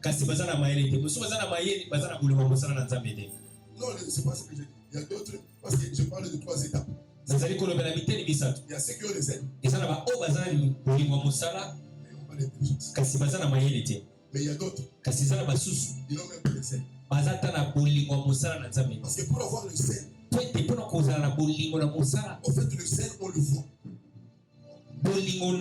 kasi bazana mayele te musu bazana mayele bazana bolingo mosala na nzambe te. Non, c'est pas ce que j'ai dit. Il y a d'autres, parce que je parle de 3 étapes. Nazali kolobela miteni misatu. Il y a ceux qui ont les ailes. Ezana ba o bazana bolingo mosala Mais ils n'ont pas l'intelligence. kasi bazana mayele te. Mais il y a d'autres. Kasi zana basusu. Ils n'ont même pas les ailes. Bazata na bolingo mosala na nzambe. Parce que pour avoir le sel, Poete pona kozala na bolingo na mosala. en fait le sel on le voit. Bolingo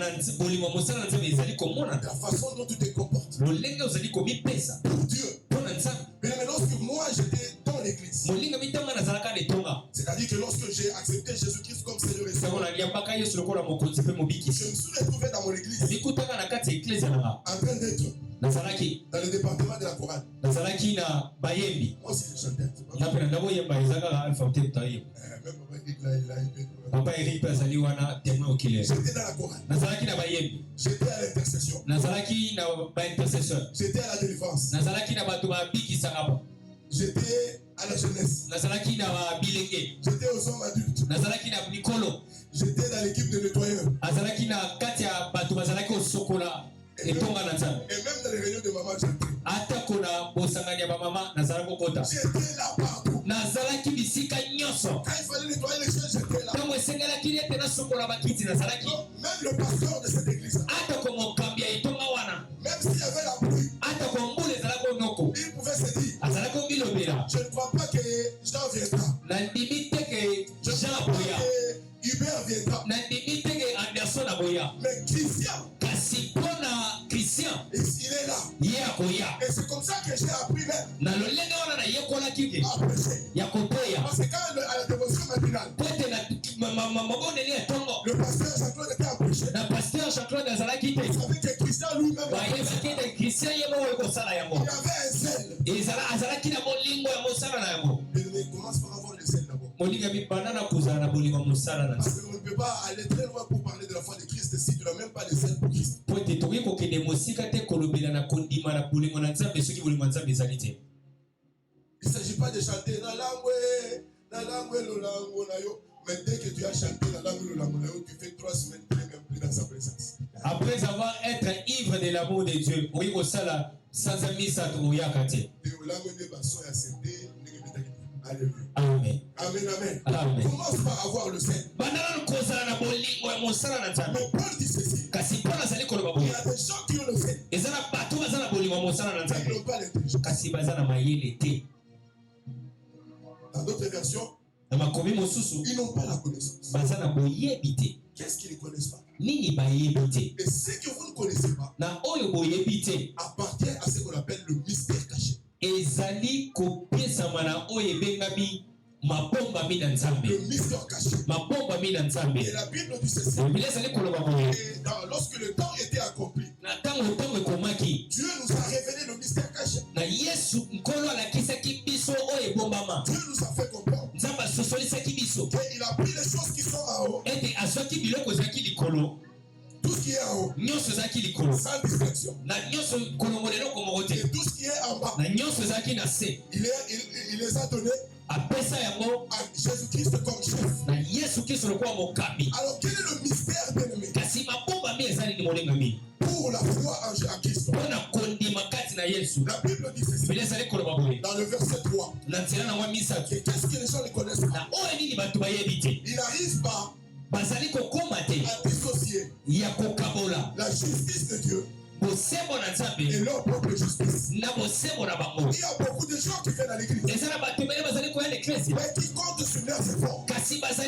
mosala na nzambe ezali komona. La façon dont tu te comportes. Lolenge ozali komipesa. Pour Dieu. Pona nzambe. Mais lorsque moi j'étais dans l'église, molinga mitanga nazalaka netonga. C'est-à-dire que lorsque j'ai accepté Jésus-Christ comme Seigneur et Sauveur, je me suis retrouvé dans mon église en train d'être nazalaki dans le département de la chorale. nazalaki na bayembi. Moi aussi je chantais. Napenda ndabo yemba ezaka alpha uteta hiyo. Papa Eric azali wana témoin oculaire. J'étais dans la chorale. Nazalaki na bayembi. J'étais à l'intercession. Nazalaki na ba intercesseur. J'étais à la délivrance. Nazalaki na bato ba biki sangaba. J'étais à la jeunesse. Nazalaki na ba bilenge. J'étais aux hommes adultes. Nazalaki na mikolo. J'étais dans l'équipe de nettoyeurs. Azalaki na kati ya bato bazalaki osokola. Et même dans les réunions de maman, j'étais. J'étais là partout. Quand il fallait nettoyer les choses, j'étais là. Donc, même le pasteur de cette église, même s'il y avait la pluie, il pouvait se dire, je ne crois pas que Jean viendra. Je ne crois pas que Hubert viendra. Mais Christian, il est là. Et c'est comme ça que j'ai appris même à prêcher. Parce que quand à la dévotion matinale, le pasteur Jean-Claude était à prêcher. Il savait que Christian lui-même il avait un zèle. Mais commence par avoir le zèle d'abord. Parce qu'on ne peut pas aller très loin pour parler de la foi de Christ si tu n'as même pas le zèle pour Christ. Il ne s'agit pas de chanter na langue lolango na yo. Mais dès que tu as chanté la langue lolango na yo, tu fais 3 semaines tu n'es même plus dans sa présence. Après avoir été ivre de l'amour de Dieu, oui au sala sans ami ça tu moya kate. Alléluia. Amen. Amen, amen. Amen. Commence par avoir le sel. Mais Paul dit ceci. Il y a des gens qui ont le sel. Ils n'ont pas l'intelligence. Dans d'autres versions, ils n'ont pas la connaissance. Qu'est-ce qu'ils ne connaissent pas? Et ce que vous ne connaissez pas appartient à ce qu'on appelle le mystère caché. Ezali kopesa mana oyebengami mapomba mina nzambe. Le mystère caché. Mapomba mina nzambe. Et la Bible dit ceci. Et lorsque le temps était accompli, Dieu nous a révélé le mystère caché. Dieu nous a fait comprendre qu'il a pris les choses qui sont en haut, tout ce qui est en haut, sans distinction, et tout ce qui est en bas, il les a donnés à Jésus-Christ comme chef. Alors quel est le mystère, bien-aimé? Pour la foi en Christ. La Bible dit ceci. Dans le verset 3. Qu'est-ce que les gens ne connaissent pas? Ils n'arrivent pas à dissocier la justice de Dieu et leur propre justice. Il y a beaucoup de gens qui viennent à l'église, mais qui comptent sur leurs efforts, qui comptent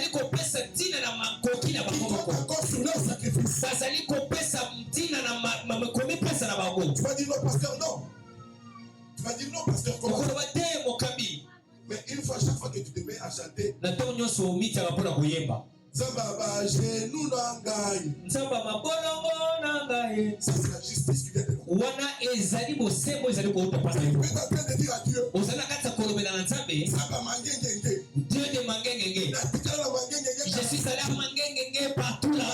encore sur leurs sacrifices. Tu vas dire non, pasteur, non. Tu vas dire non, pasteur, comment? Mais une fois, chaque fois que tu te mets à chanter, Zamba genou nangai. Zamba mabolongo nangai. Ça c'est la justice qui vient de nous. Wana ezali bosembo ezali ko utapasa. Tu es en train de dire à Dieu. Osana kata kolobela na nzambe. Zamba mangengenge. Dieu de mangengenge. Je suis allé à mangengenge partout là.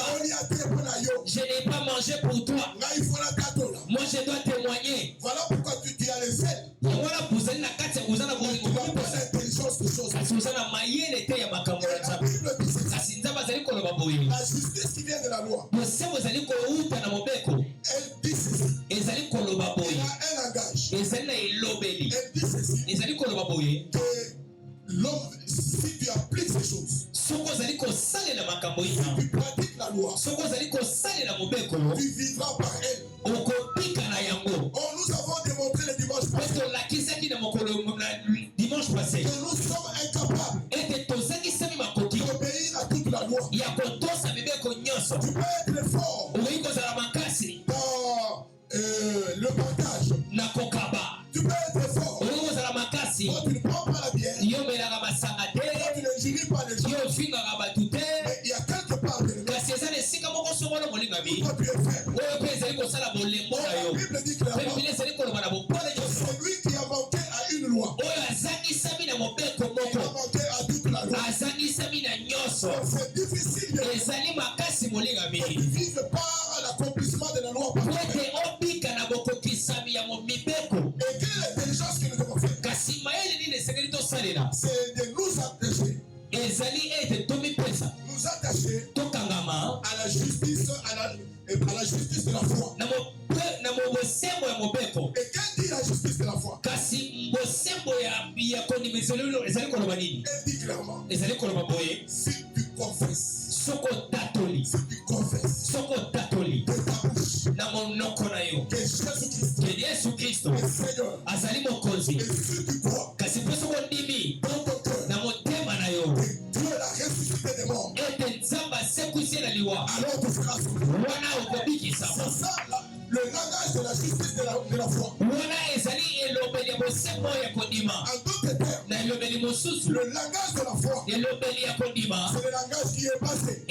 Je n'ai pas mangé pour toi. Moi je dois témoigner. Voilà pourquoi tu as les ailes. Voilà vous allez na kata vous allez voir l'intelligence de choses. Vous allez mailler te ya makambo na nzambe. La justice qui vient de la loi, elle dit ceci. Il y a un Elle dit ceci. Que l'homme, si tu appliques ces choses, si tu pratiques la loi, tu vivras par elle. Oh, nous avons démontré le dimanche passé que nous sommes incapables d'obéir à toute la loi. Tu peux être fort dans le partage. Tu peux être fort quand tu ne prends pas la bière, quand tu n'injuries pas les gens. Mais il y a quelque part de toi, tu es faible. La Bible dit clairement que celui qui a manqué à une loi, il a manqué à toute la loi. C'est difficile de vivre par l'accomplissement de la loi. Et quelle est l'intelligence que nous devons faire? C'est de nous attacher. Nous attacher à la justice, à la justice de la foi. Et qu'est-ce dit la justice de la foi? Elle dit clairement, si tu confesses de ta bouche que Jésus-Christ est Seigneur, et si tu crois dans ton cœur que Dieu l'a ressuscité des morts, alors tu seras sauvé. C'est ça le langage de la justice de la foi. En d'autres termes, le langage de la foi, c'est le langage qui est basé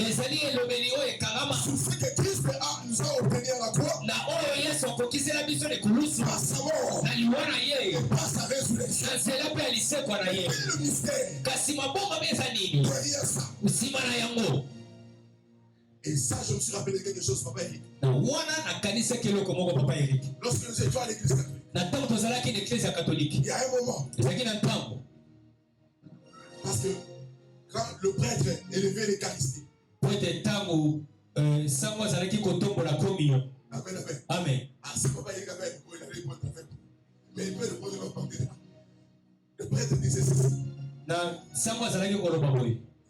sur ce que Christ nous a obtenu à la croix, par sa mort et par sa résurrection. Et le mystère derrière ça. Et ça, je me suis rappelé quelque chose, Papa Eric. Lorsque nous étions à l'église catholique, il y a un moment, parce que quand le prêtre élevait l'Eucharistie, amen, amen. Amen. Ah, c'est Papa Eric avait répondre avec. Mais il peut répondre dans le le prêtre disait ceci.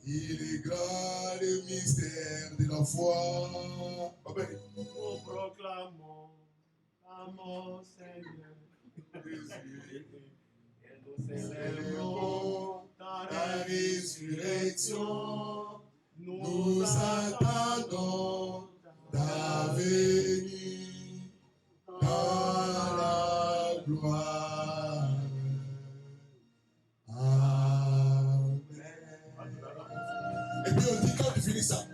Il est grand le mystère de la foi. Papa Eric. Nous proclamons à mon Seigneur et nous célébrons ta résurrection. Nous attendons ta venue dans la gloire. Amen. Et puis on dit quand tu finis ça,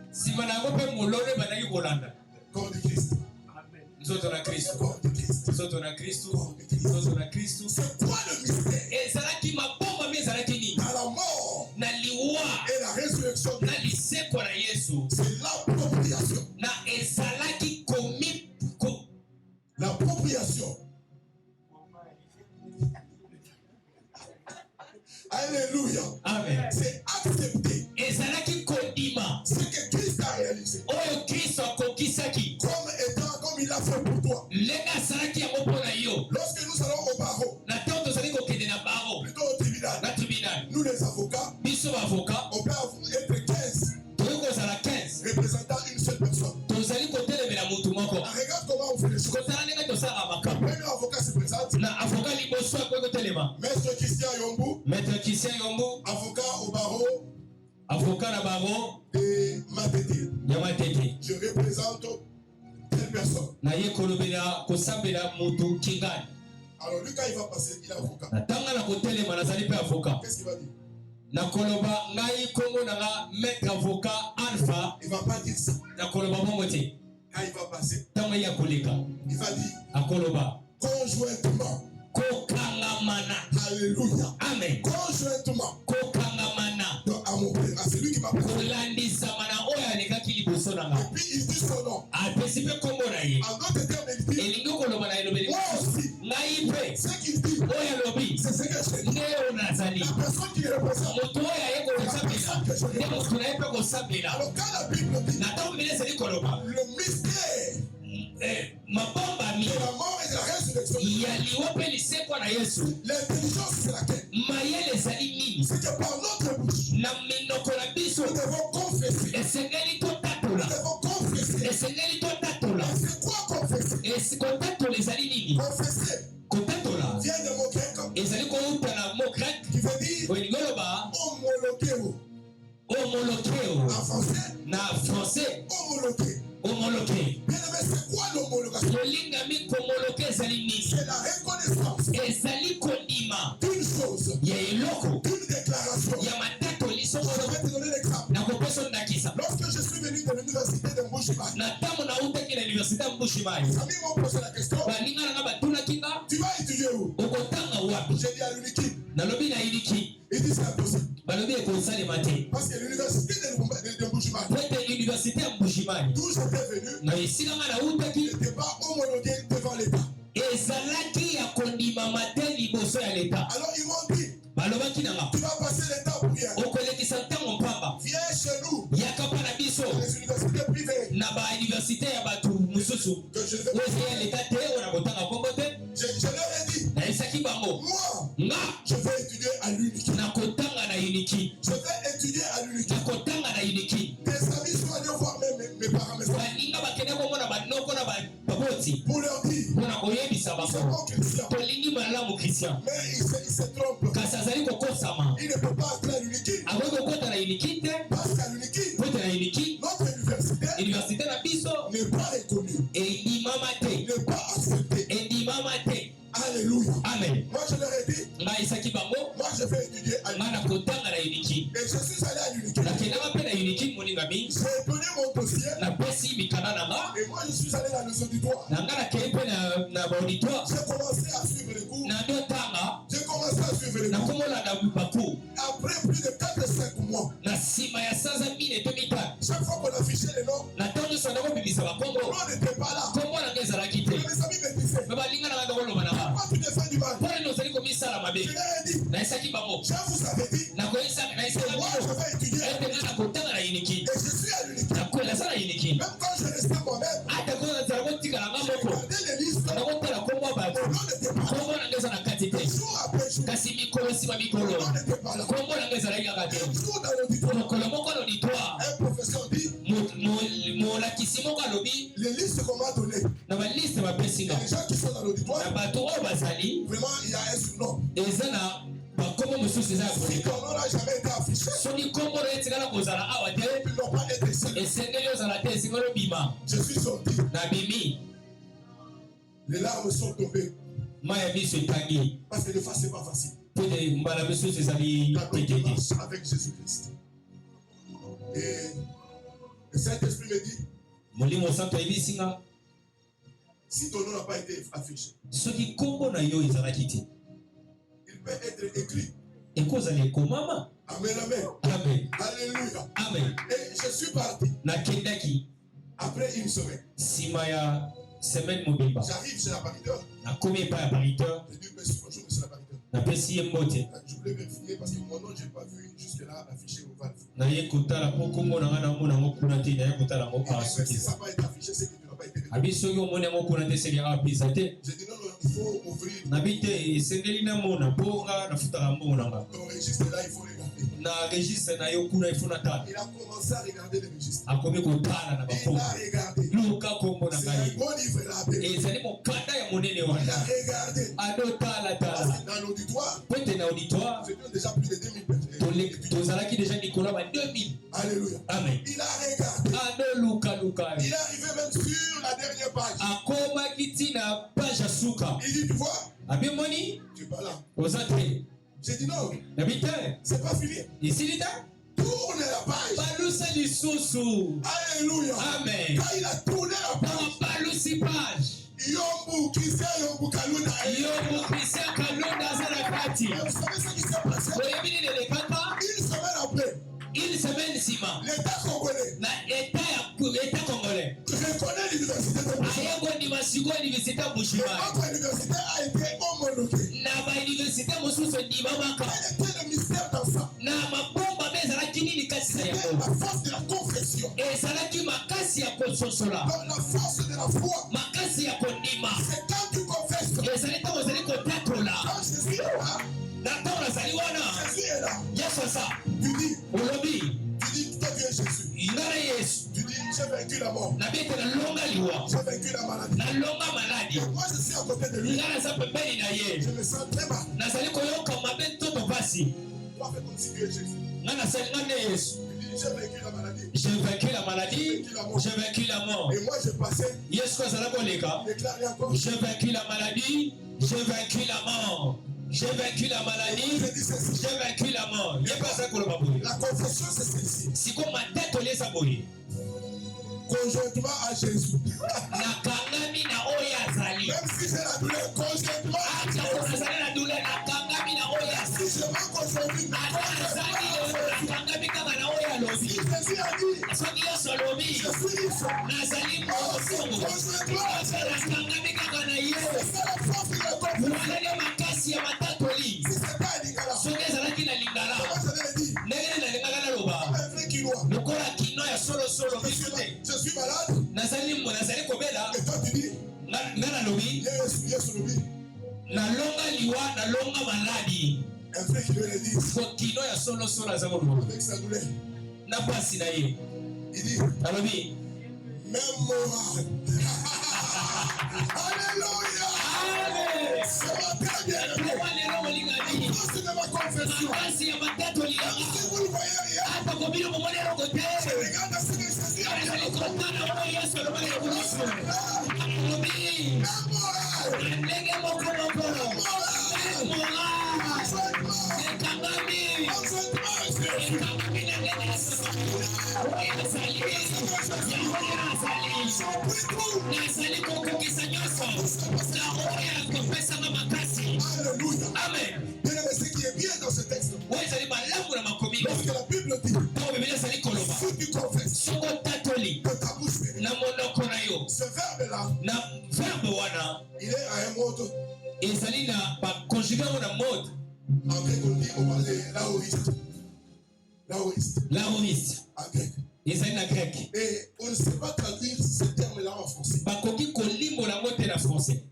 corps de Christ. Nzoto na Kristo. Corps de Christ. Nzoto na Kristo. Corps de Christ. Nzoto na Kristo. C'est quoi le mystère? Ezalaki mabomba mais ezalaki nini? Dans la mort Na liwa et la résurrection, na liseko na Yesu. c'est l'appropriation. Na ezalaki komi L'appropriation. Alléluia. Amen. C'est accepter Ezalaki kodima. ce que Christ a réalisé. Oyo Kristo akokisaki. Comme il l'a fait pour toi. Lenga asalaki yango mpona yo. Lorsque nous allons au barreau, Na ntango tozali kokende na baro. plutôt au tribunal, Na tribunal. nous les avocats, Biso bavoka. on peut être 15 Toyei kozala 15. représentant une seule personne. Tozali kotelemela mutu moko. Regarde comment on fait les choses. Kotala ndenge tosalaka makambo. Le premier avocat se présente. Na avoka liboso akoki kotelema. Maître Christian Yombu, Maître Christian Yombo, avocat au barreau avocat na baro de Matete. ya Matete. Je représente telle personne. Na ye kolobela kosambela mutu kingani. Alors lui, quand il va passer, il est avocat. Na tanga na kotelema nazali pe avocat. Qu'est-ce qu'il va dire? Na koloba ngai kongo nanga maître avocat Alpha. Il ne va pas dire ça. Na koloba bongo te. Quand il va passer, Tanga ya koleka. il va dire Akoloba conjointement. kokangamana. Alléluia. Amen. Conjointement. Kokangamana. Donc, à mon père, c'est lui qui m'a présenté. Kolandisama na oyo alekaki liboso na Et nga. puis il dit son nom. Apesi pe kombo na ye. En d'autres termes, il dit Elingi koloba na elobeli. moi aussi. Ngai pe. Ce qu'il dit, Oyo alobi. c'est ce que je dis. Nde oyo nazali. La personne qui le représente. Moto oyo aye kosambela. Nde moto na ye mpe kosambela. Alors, quand la Bible dit Na ntango mbele ezali koloba. le mystère Mabomba de mi. la mort et de la résurrection, L'intelligence, c'est laquelle? C'est que par notre bouche, nous devons confesser. Nous devons confesser. Et c'est quoi confesser? Confesser vient de mot grec qui veut dire homologuer. En français, homologuer. Bien aimé, c'est quoi l'homologation? C'est la reconnaissance d'une chose, d'une déclaration. Je vais te donner l'exemple. Lorsque je suis venu de l'université de Mbushimai, mes amis m'ont posé la question: tu vas étudier où? J'ai dit à l'Unikin. Il dit c'est impossible. Parce que l'université de Mbushimai, d'où j'étais venu, n'était pas homologué devant l'État. Alors ils m'ont dit: tu vas passer l'état pour rien. Viens chez nous. Les universités privées. Que je vais. Je leur ai dit: moi, je vais étudier à l'Unikin. Je vais étudier à l'Unikin. Des amis sont allés voir mes parents, mes frères, pour leur dire: nous sommes chrétiens. Mais ils se trompent. Il ne peut pas entrer à l'Unikin. Parce qu'à l'Unikin, notre université n'est pas reconnue, n'est pas acceptée. Alléluia. Amen. Moi je leur ai dit: moi je vais étudier à l'Unikin. Et je suis allé à l'Unikin. J'ai donné mon dossier. Et moi je suis allé dans les auditoires. J'ai commencé à suivre les cours. Après plus de 4 et 5 mois, chaque fois qu'on affichait les noms, le nom n'était pas là. Mais mes amis me disaient: pourquoi tu te fais du mal? Je leur ai dit: je vous avais dit que moi je vais étudier à l'Unikin. Et je suis à l'Unikin. Même quand je restais moi-même, je regardais les listes, le nom n'était pas là. Jour après jour, le nom n'était pas là. Un jour dans l'auditoire, un professeur dit: les listes qu'on m'a données, les gens qui sont dans l'auditoire, vraiment il y a un surnom. Si ton nom n'a jamais été affiché, ils n'ont pas été scellés. Je suis sorti. Les larmes sont tombées. Parce que des fois c'est pas facile. Quand on marche avec Jésus-Christ. Et le Saint-Esprit me dit: si ton nom n'a pas été affiché, il peut être écrit. Amen, amen. Alléluia. Amen. Et je suis parti. Après une semaine. J'arrive chez l'appariteur. Je dis: monsieur, bonjour, monsieur l'appariteur. Je voulais vérifier parce que mon nom, je n'ai pas vu jusque-là affiché au valve. Si ça n'a pas été affiché, c'est que tu n'as pas été vérifié. J'ai dit: non, non, il faut ouvrir. Ton registre là, il faut regarder. Il a commencé à regarder le registre. Il a regardé. C'est un bon livre là. Il a regardé. Parce que dans l'auditoire, c'était déjà plus de 2000 personnes. Alléluia. Amen. Il a regardé. Il est arrivé même sur la dernière page. Il dit: tu vois, tu es pas là. J'ai dit: non, c'est pas fini. Tourne la page. Alléluia. Amen. Quand il a tourné la page, Yombu Christian Yombu Kalunda. Vous savez ce qui s'est passé? Une semaine après, l'État congolais reconnaît l'université de Mbushimai. Notre université a été homologuée. Quel était le mystère dans ça? C'était la force de la confession. Donc la force de la foi. C'est quand tu confesses. Quand Jésus est là, Jésus est là. Tu dis, toi tu es Jésus. Tu dis, j'ai vaincu la mort. J'ai vaincu la maladie. Et moi je suis à côté de lui. Je me sens très mal. Toi fais comme si tu es Jésus. J'ai vaincu la maladie. J'ai vaincu la maladie. J'ai vaincu la mort. Et moi je passais. Déclarez encore. J'ai vaincu la maladie. J'ai vaincu la mort. J'ai vaincu la maladie. J'ai vaincu la mort. La confession c'est celle-ci. Si comme ma tête on les a bouillé. Conjointement à Jésus. Même si c'est la douleur, conjointement à Jésus. Si je m'en conjointement, si Jésus a dit, je suis libre. Conjointement à Jésus. C'est ça la force de la confession. Si c'est pas un lingala, comment ça veut dire? Un vrai quinoa. Je suis malade. Et toi tu dis, Yesu lobi. Un frère qui veut le dire. Avec sa douleur. Il dit, même moral. Alléluia. C'est ma très bien aimé. C'est de ma confession. Si vous ne voyez rien, je regarde à ce que Jésus a dit. Amen. Ce qui est bien dans ce texte, lorsque la Bible dit, si tu confesses que ta bouche bénit, ce verbe-là, il est à un mode. En grec, on dit, on parle de l'aoriste. L'aoriste. En grec. Et on ne sait pas traduire ce terme-là en français.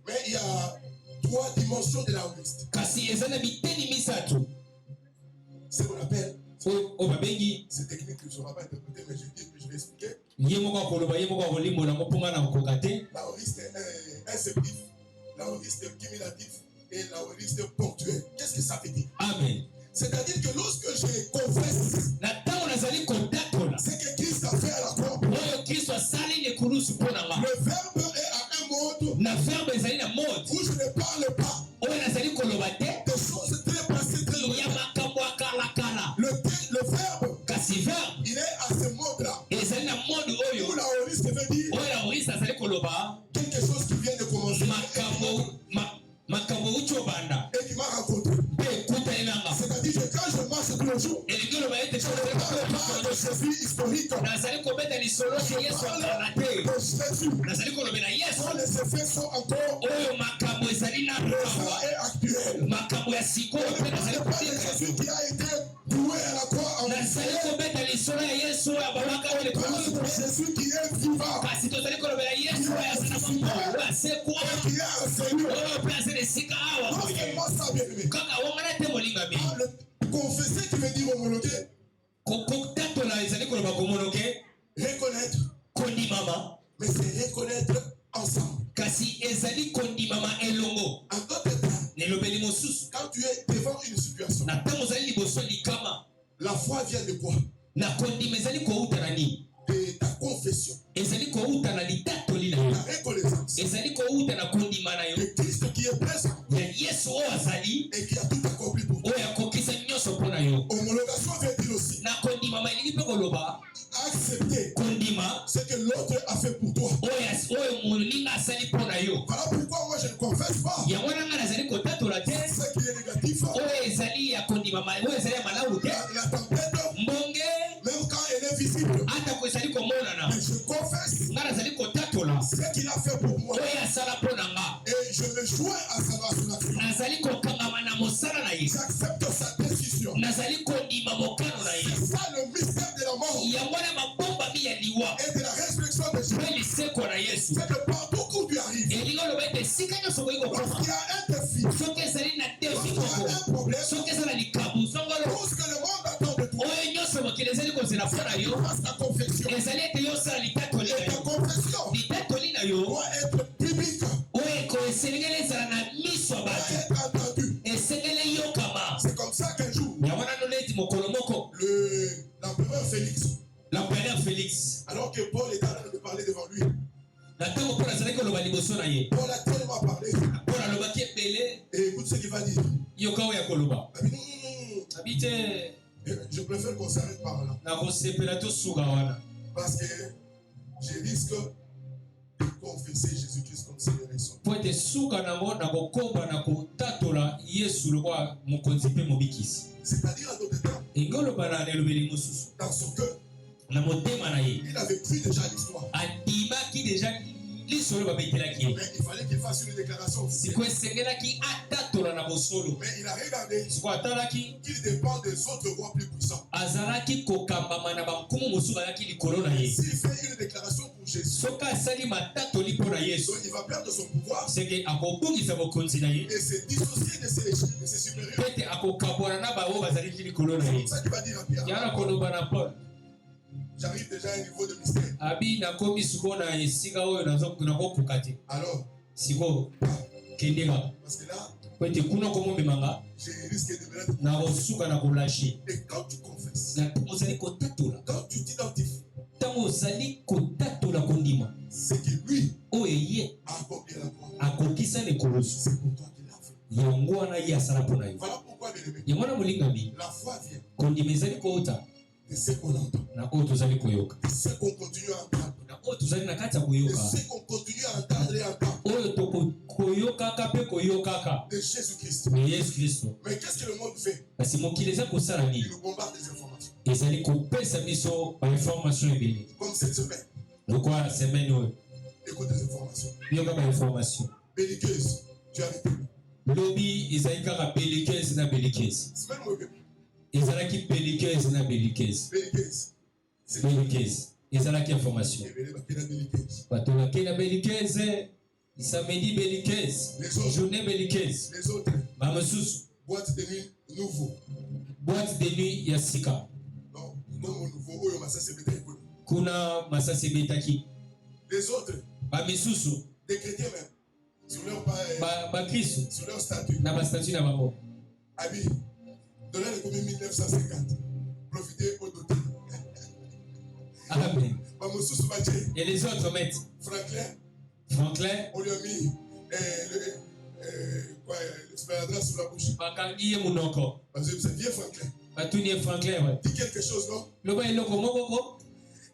Mais il y a 3 dimensions de l'aoriste. C'est ce qu'on appelle. C'est technique que je ne saurais pas interpréter, mais je vais expliquer. L'aoriste est inceptif, l'aoriste cumulatif et l'aoriste ponctuel. Qu'est-ce que ça veut dire? Amen. C'est-à-dire que lorsque je confesse ce que Christ a fait à la croix, le verbe est à un mode où je ne parle pas des choses très passées, très loin. Le verbe, il est à ce mode-là. Où l'aoriste veut dire quelque chose qui vient de commencer et qui m'a rencontré. C'est-à-dire que quand je marche tous les jours, je ne parle pas de Jésus historique. Je parle de Jésus. Quand les effets sont encore présents et actuels. Je ne parle pas de Jésus qui a été doué à la croix en Israël. Je parle de Jésus qui est vivant. Qui est un Seigneur. Non seulement ça, bien aimé. Confesser qui veut dire homologuer. Reconnaître. Mais c'est reconnaître ensemble. En d'autres termes, quand tu es devant une situation, la foi vient de quoi? De ta confession. La reconnaissance. De Christ qui est présent. Et qui a tout accompli pour toi. Homologation veut dire aussi accepter ce que l'autre a fait pour toi. Voilà pourquoi moi je ne confesse pas ce qui est négatif. La tempête, même quand elle est visible, mais je confesse ce qu'il a fait pour moi. Et je me joins à son action. J'accepte sa décision. C'est ça le mystère de la mort et de la résurrection de Jésus. C'est que partout où tu arrives, parce qu'il y a un défi Et écoute ce qu'il va dire. Yoka ya koloba. Abite. Je préfère qu'on s'arrête par là. Na kosepela to suga wana. Parce que je risque de confesser Jésus-Christ comme Seigneur et Sauveur. Po ete suga nango na kokomba na kotatola Yesu lokwa mokonzi pe mobikisi. C'est-à-dire en d'autres termes. Engolo bana ne lobeli mususu. Dans son cœur. Na motema na ye. Il avait cru déjà l'histoire. Andima ki déjà lisolo babetelaki. Mais il fallait qu'il fasse une déclaration officielle. Siko esengelaki atatola na bosolo. Mais il a regardé Siko atalaki qu'il dépend des autres rois plus puissants. azalaki kokambama na bankumu mosusu ayaki likolo na ye. S'il fait une déclaration pour Jésus, soki asali matatoli mpo na Yesu, il va perdre son pouvoir. seke akobungisa bokonzi na ye Et se dissocier de ses supérieurs. pete akokabwana na baoyo bazalaki likolo na ye. C'est ça qu'il va dire à Pierre. yana koloba na Paul, J'arrive déjà à un niveau de mystère. abi nakomi sikoyo na esika oyo nakokoka te. Alors, sikoyo kendeka parce que là, po ete kuna komomemanga j'ai risqué de me mettre. nakosuka na kolashe. Et quand tu confesses, na ntango ozali kotatola, quand tu t'identifies, ntango ozali kotatola kondima c'est que lui oyo ye a accompli la croix. akokisa na ekoloso, C'est pour toi qu'il l'a fait. yango wana ye asala mpo na yo. Voilà pourquoi, bien aimé, yango wana molingami, la foi vient kondima ezali kouta de ce qu'on entend, na oyo tozali koyoka, de ce qu'on continue à entendre, na oyo tozali na kati ya de koyoka, ce qu'on continue à entendre et entendre oyo tokoyokaka mpe koyokaka de Jésus-Christ. na Yesu Kristo. Mais qu'est-ce que le monde fait? Kasi mokili eza kosala Il nini? nous bombarde des informations. ezali kopesa biso bainformation ebele. Comme cette semaine, lokwa semaine oyo écoute des informations yoka bainformation belliqueuses. Tu as arrêté. lobi ezali kaka bellikese na bellikese, Semaine où ezalaki bellikese na bellikese, belliqueuse. C'est bellikese ezalaki information. révélé par quelle belliqueuse. bato bakei na bellikese, samedi bellikese, Les autres, journée bellikese, les autres, bamosusu boîte de nuit nouveau. boîte de nuit ya sika, Non, non, au nouveau, oh, ça c'est peut-être école. kuna masasi ebetaki. Les autres, bamisusu des chrétiens même, sur leur, bakristu sur leur statut, na bastatut na bango habit, dans l'année comme 1950, profitez au doté. amen. Bamousou Soubadje, Et les autres maîtres, Franklin on lui a mis le sparadrap sur la bouche. bakangi ye munoko, Parce que c'est vieux Franklin. batuni ye Franklin ouais. Dis quelque chose, non? loba eloko mokoko,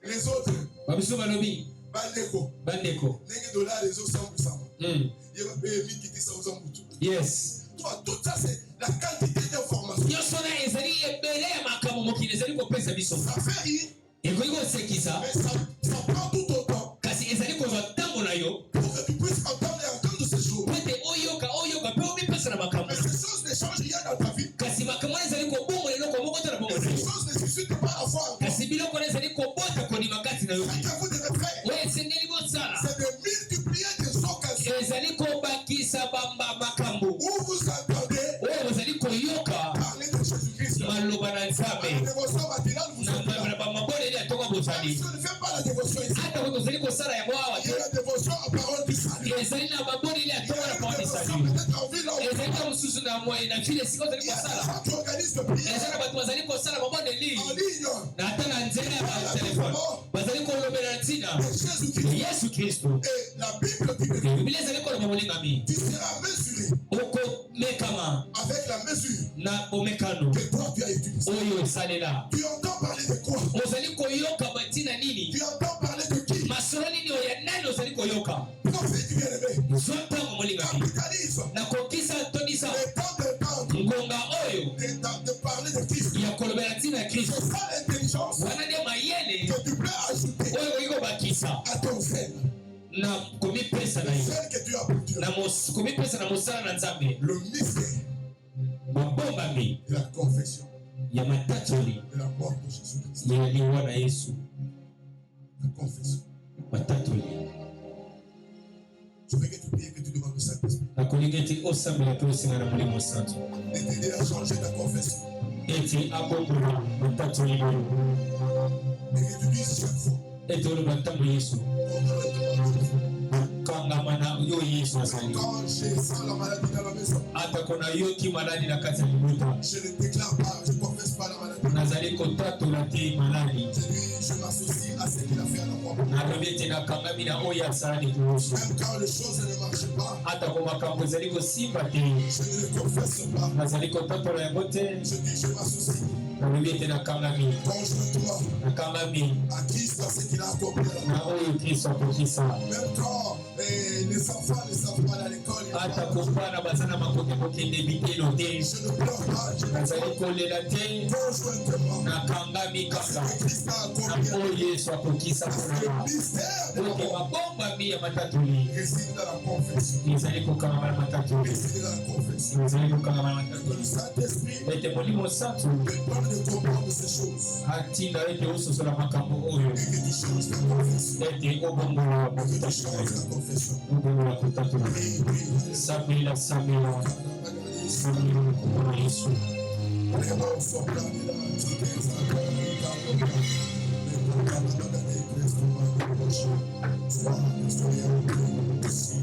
Les autres, babiso balobi Bandeko, bandeko. Nenge dollar, les autres semblent ça. Mm. Il va payer 1000 qui dit ça aux embouts. Yes. Toi, tout ça, c'est la quantité d'informations. nyonso na ezali ebele ya makambo mokili ezali kopesa biso, Ça fait rire, ekoki kosekisa mais ça prend tout autant kasi ezali kozwa ntango na yo pour que tu puisses entendre et entendre ces jours. po ete oyoka mpe omipesa na makambo, Mais ces choses ne changent rien dans ta vie. kasi makambo wana ezali kobongola eloko moko te na bongo Et na ces yo, choses ne suscitent pas la foi en toi. kasi biloko wana ezali kobota kondima kati na yo. Ce que vous devez faire, oyo esengeli bosala c'est de multiplier des occasions ezali kobakisa makambo où vous entendez oyo bozali koyoka parler de Jésus-Christ. maloba na La Nzambe dévotion matinale vous entend. na bamaboneli ya ntongo Même bozali, si on ne fait pas la dévotion ici, ata ko tozali kosala yango awa il y a la dévotion en parole du salut. ezali na baboneli ya Il y ntongo a na une parole de dévotion salut, peut-être en ville, là, ezali na mosusu na ville esika ozali il y a des kosala, gens qui organisent de eza prière na bato bazali kosala baboneli en ligne na ata na nzela ya batelefone bazali kolobela ntina de Jésus-Christ. Yesu Kristo. Et la Bible dit que Biblia ezali koloba molingami tu seras mesuré okomekama avec la mesure na bomekano que toi tu as utilisée. oyo esalela, Tu entends parler de quoi? ozali koyoka batina nini, Tu entends parler de qui? masolo nini oyo ya nani ozali koyoka. Prophète bien-aimé. zwa ntango molingami Capitalisme. na kokisa tonisa Le temps d'entendre, ngonga oyo de parler de Christ. ya kolobela ntina ya Kristo, C'est ça l'intelligence wana nde mayele que tu peux ajouter oyo okoki kobakisa à ton zèle. na komipesa na Le yo, zèle que tu as pour Dieu. komipesa na mosala na Nzambe, Le mystère mabombami de la confession ya matatoli de la mort de Jésus-Christ. ya liwa na Yesu. La confession. Matatoli Je veux que tu pries, que tu demandes au Saint-Esprit nakolinga ete osambela mpe osinga na molimo santo de t'aider à changer ta confession. ete abombola matatoli oyo, Et que tu dises chaque fois, ete oloba ntango Yesu okangama na yo Yesu azali, quand je sens la maladie dans la maison, atako nayoki maladi na kati ya libota, je ne déclare pas, je ne confesse pas la maladie. nazali kotatula te malali. Je m'associe à ce qu'il a fait à la croix. Nalobi ete nakangami na oyo asalaki kuhusu. Même quand les choses ne marchent pas, Ata ko makambo ezali kosimba te. je ne le confesse pas. Nazali kotatola yango te. Je dis je m'associe. Nalobi ete nakangami. Conjoins-toi Nakangami à Christ à ce qu'il a accompli à la na croix. oyo Kristo akokisa. Même quand les enfants ne savent pas dans l'école, Ata ko bana baza na makoki kokende bitelo te. je ne pleure pas. Je Nazali kolela te. conjoins-toi Nakangami à ce kaka. que Christ a Na accompli. oyo Yesu akokisa Parce que mpona. le mystère de la Oke mort mabombami ya matatoli réside dans la confession. ezali kokangama na matatoli. Réside dans la confession. Ezali kokangama na Que matatoli. le Saint-Esprit Ete molimo santu te donne de comprendre ces choses. atinda ete ososola makambo oyo Et que tu changes ta confession. ete obongola Que tu makutatoli changes ta confession. obongola kotatoli Prie, prie. sabela sabela sabela kombo na Yesu. Vraiment, sois plein de la tristesse, sois